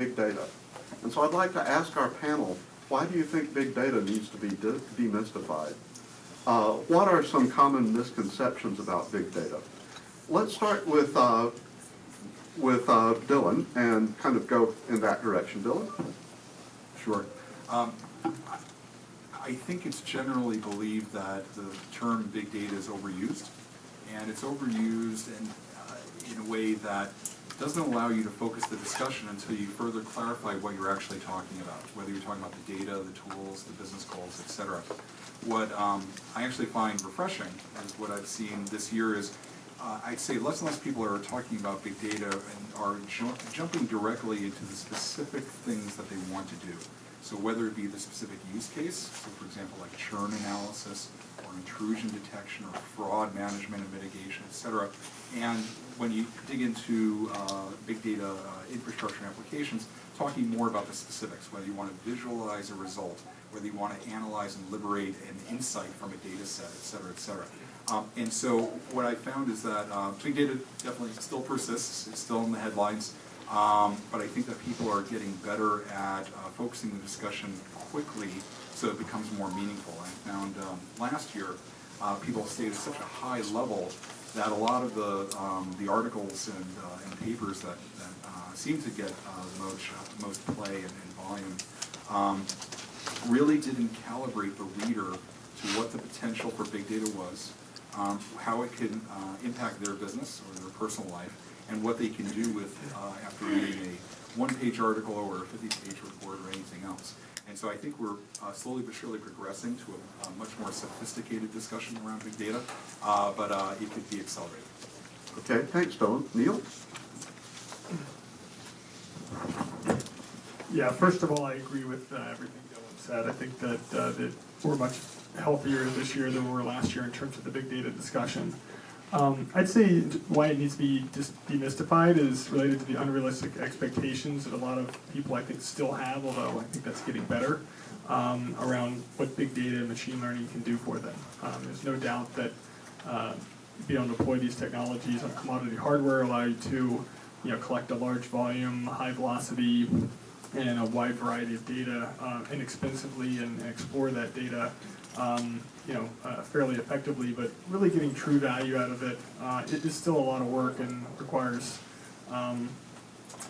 big data. And so I'd like to ask our panel, why do you think big data needs to be demystified? What are some common misconceptions about big data? Let's start with Dylan and kind of go in that direction. Dylan? Sure. I think it's generally believed that the term big data is overused, and it's overused in a way that doesn't allow you to focus the discussion until you further clarify what you're actually talking about, whether you're talking about the data, the tools, the business goals, etc. What I actually find refreshing, and what I've seen this year, is I'd say less and less people are talking about big data and are jumping directly into the specific things that they want to do. So whether it be the specific use case, so for example like churn analysis or intrusion detection or fraud management and mitigation, etc. And when you dig into big data infrastructure and applications, talking more about the specifics, whether you want to visualize a result, whether you want to analyze and liberate an insight from a data set, et cetera, et cetera. And so what I found is that big data definitely still persists, it's still in the headlines, but I think that people are getting better at focusing the discussion quickly so it becomes more meaningful. I found last year people stayed at such a high level that a lot of the articles and papers that seem to get the most play and volume really didn't calibrate the reader to what the potential for big data was, how it can impact their business or their personal life, and what they can do with after reading a one-page article or a 50-page report or anything else. And so I think we're slowly but surely progressing to a much more sophisticated discussion around big data, but it could be accelerated. Okay, thanks, Dylan. Neil? Yeah, first of all, I agree with everything Dylan said. I think that we're much healthier this year than we were last year in terms of the big data discussion. I'd say why it needs to be just demystified is related to the unrealistic expectations that a lot of people I think still have, although I think that's getting better, around what big data and machine learning can do for them. There's no doubt that being able to deploy these technologies on commodity hardware allow you to collect a large volume, high velocity, and a wide variety of data inexpensively and explore that data fairly effectively, but really getting true value out of it, it is still a lot of work and requires a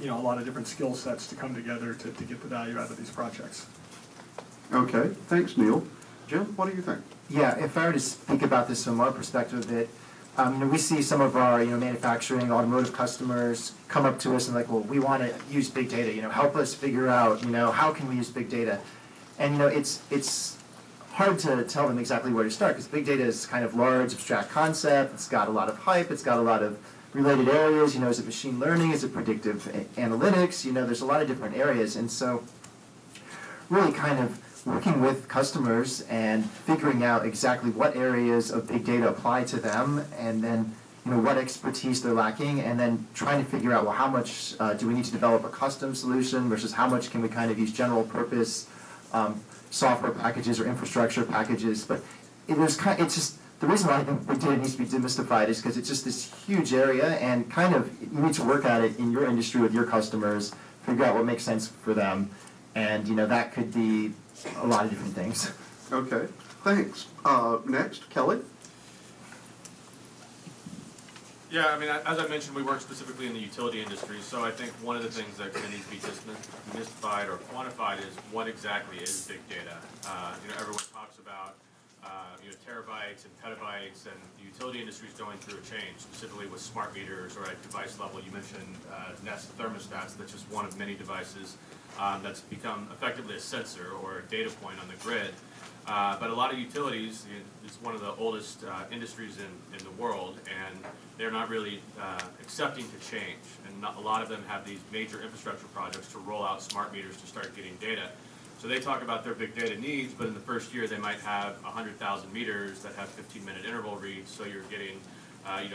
lot of different skill sets to come together to get the value out of these projects. Okay, thanks, Neil. Jim, what do you think? Yeah, if I were to speak about this from our perspective a bit, we see some of our manufacturing, automotive customers come up to us and like, well, we want to use big data. Help us figure out, how can we use big data? And it's hard to tell them exactly where to start because big data is kind of large, abstract concept. It's got a lot of hype. It's got a lot of related areas. Is it machine learning? Is it predictive analytics? There's a lot of different areas, and so really kind of working with customers and figuring out exactly what areas of big data apply to them, and then what expertise they're lacking, and then trying to figure out, well, how much do we need to develop a custom solution versus how much can we kind of use general purpose software packages or infrastructure packages. But it's just the reason why I think big data needs to be demystified is because it's just this huge area, and kind of you need to work at it in your industry with your customers, figure out what makes sense for them, and that could be a lot of different things. Okay, thanks. Next, Kelly. Yeah, as I mentioned, we work specifically in the utility industry, so I think one of the things that needs to be demystified or quantified is what exactly is big data. Everyone talks about terabytes and petabytes, and the utility industry is going through a change, specifically with smart meters or at device level. You mentioned Nest thermostats. That's just one of many devices that's become effectively a sensor or a data point on the grid. But a lot of utilities, it's one of the oldest industries in the world, and they're not really accepting to change. And a lot of them have these major infrastructure projects to roll out smart meters to start getting data. So they talk about their big data needs, but in the first year they might have 100,000 meters that have 15-minute interval reads, so you're getting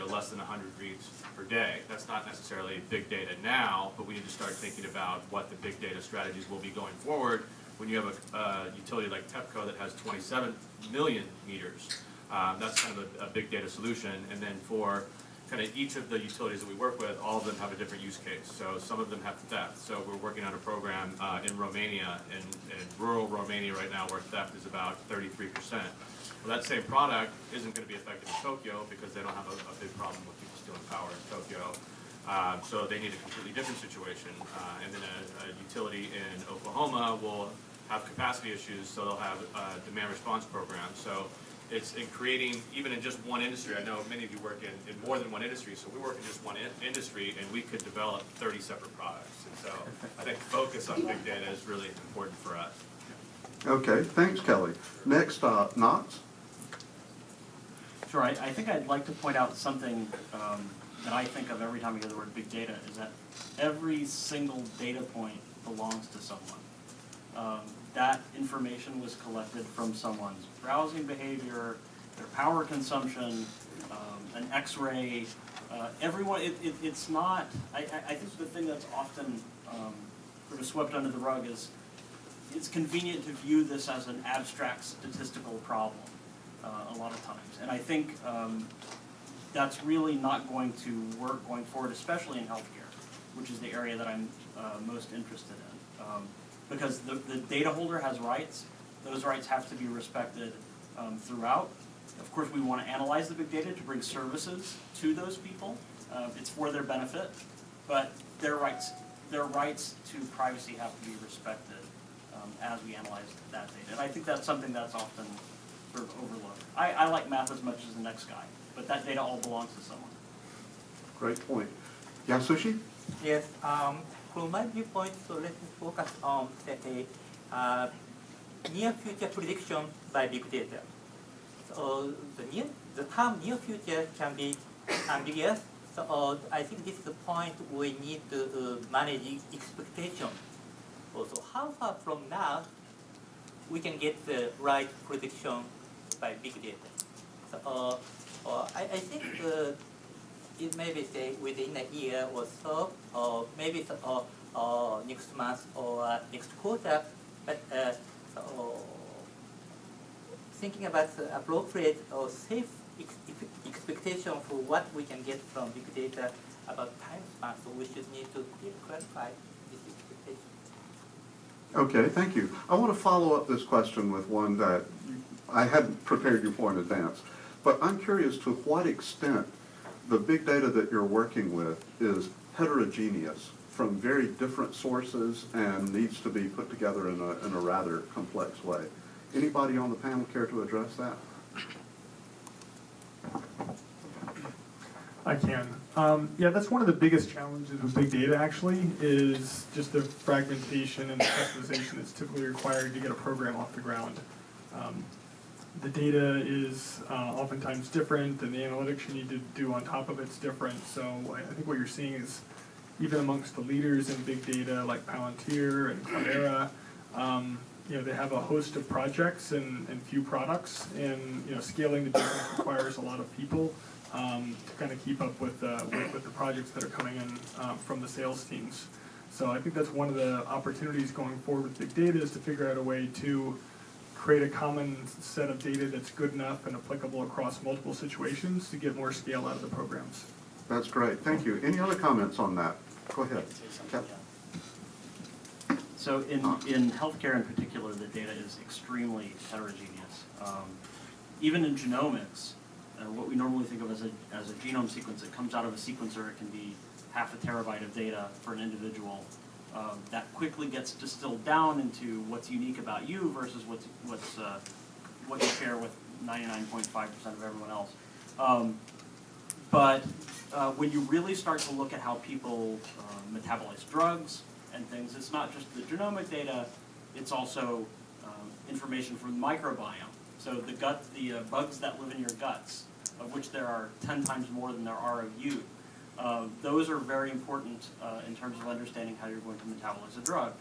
less than 100 reads per day. That's not necessarily big data now, but we need to start thinking about what the big data strategies will be going forward when you have a utility like TEPCO that has 27 million meters. That's kind of a big data solution. And then for kind of each of the utilities that we work with, all of them have a different use case. So some of them have theft. So we're working on a program in Romania, in rural Romania right now, where theft is about 33%. Well, that same product isn't going to be effective in Tokyo because they don't have a big problem with people stealing power in Tokyo. So they need a completely different situation. And then a utility in Oklahoma will have capacity issues, so they'll have a demand response program. So it's in creating, even in just one industry, I know many of you work in more than one industry, so we work in just one industry and we could develop 30 separate products. And so I think focus on big data is really important for us. Okay, thanks, Kelly. Next, Knox. Sure, I think I'd like to point out something that I think of every time I hear the word big data, is that every single data point belongs to someone. That information was collected from someone's browsing behavior, their power consumption, an X-ray. Everyone, it's not, I think the thing that's often sort of swept under the rug is it's convenient to view this as an abstract statistical problem a lot of times. And I think that's really not going to work going forward, especially in healthcare, which is the area that I'm most interested in. Because the data holder has rights. Those rights have to be respected throughout. Of course, we want to analyze the big data to bring services to those people. It's for their benefit, but their rights to privacy have to be respected as we analyze that data. And I think that's something that's often sort of overlooked. I like math as much as the next guy, but that data all belongs to someone. Great point. Yasushi? Yes, from my viewpoint, so let me focus on the near future prediction by big data. So the term near future can be ambiguous. So I think this is the point we need to manage expectation. Also, how far from now we can get the right prediction by big data? So I think it may be say within a year or so, or maybe next month or next quarter. But so thinking about the appropriate or safe expectation for what we can get from big data about time span, so we should need to clarify this expectation. Okay, thank you. I want to follow up this question with one that I hadn't prepared you for in advance, but I'm curious to what extent the big data that you're working with is heterogeneous from very different sources and needs to be put together in a rather complex way. Anybody on the panel care to address that? I can. Yeah, that's one of the biggest challenges with big data, actually, is just the fragmentation and the customization that's typically required to get a program off the ground. The data is oftentimes different, and the analytics you need to do on top of it's different. So I think what you're seeing is, even amongst the leaders in big data, like Palantir and Cloudera, they have a host of projects and few products, and scaling the business requires a lot of people to kind of keep up with the projects that are coming in from the sales teams. So I think that's one of the opportunities going forward with big data, is to figure out a way to create a common set of data that's good enough and applicable across multiple situations to get more scale out of the programs. That's great. Thank you. Any other comments on that? Go ahead. So in healthcare in particular, the data is extremely heterogeneous. Even in genomics, what we normally think of as a genome sequence, it comes out of a sequencer. It can be half a terabyte of data for an individual. That quickly gets distilled down into what's unique about you versus what you share with 99.5% of everyone else. But when you really start to look at how people metabolize drugs and things, it's not just the genomic data, it's also information from the microbiome. So the bugs that live in your guts, of which there are 10 times more than there are of you. Those are very important in terms of understanding how you're going to metabolize a drug.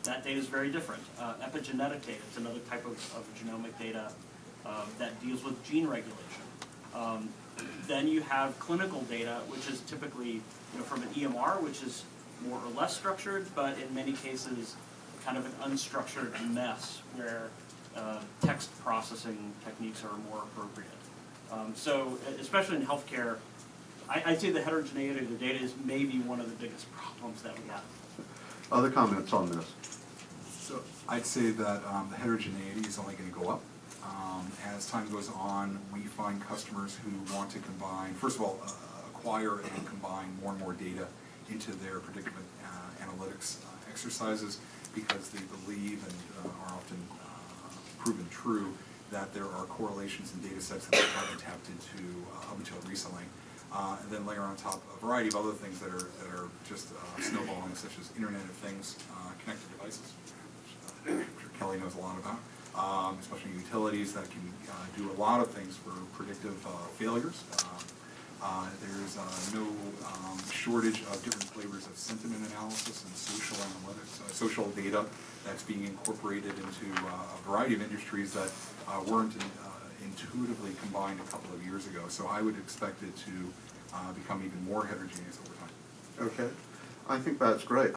That data is very different. Epigenetic data is another type of genomic data that deals with gene regulation. Then you have clinical data, which is typically from an EMR, which is more or less structured, but in many cases kind of an unstructured mess where text processing techniques are more appropriate. So especially in healthcare, I'd say the heterogeneity of the data is maybe one of the biggest problems that we have. Other comments on this? So I'd say that the heterogeneity is only going to go up. As time goes on, we find customers who want to combine, first of all, acquire and combine more and more data into their predictive analytics exercises because they believe and are often proven true that there are correlations in data sets that they haven't tapped into up until recently. And then layer on top a variety of other things that are just snowballing, such as Internet of Things, connected devices, which I'm sure Kelly knows a lot about, especially utilities that can do a lot of things for predictive failures. There's no shortage of different flavors of sentiment analysis and social analytics, social data that's being incorporated into a variety of industries that weren't intuitively combined a couple of years ago. So I would expect it to become even more heterogeneous over time. Okay. I think that's great.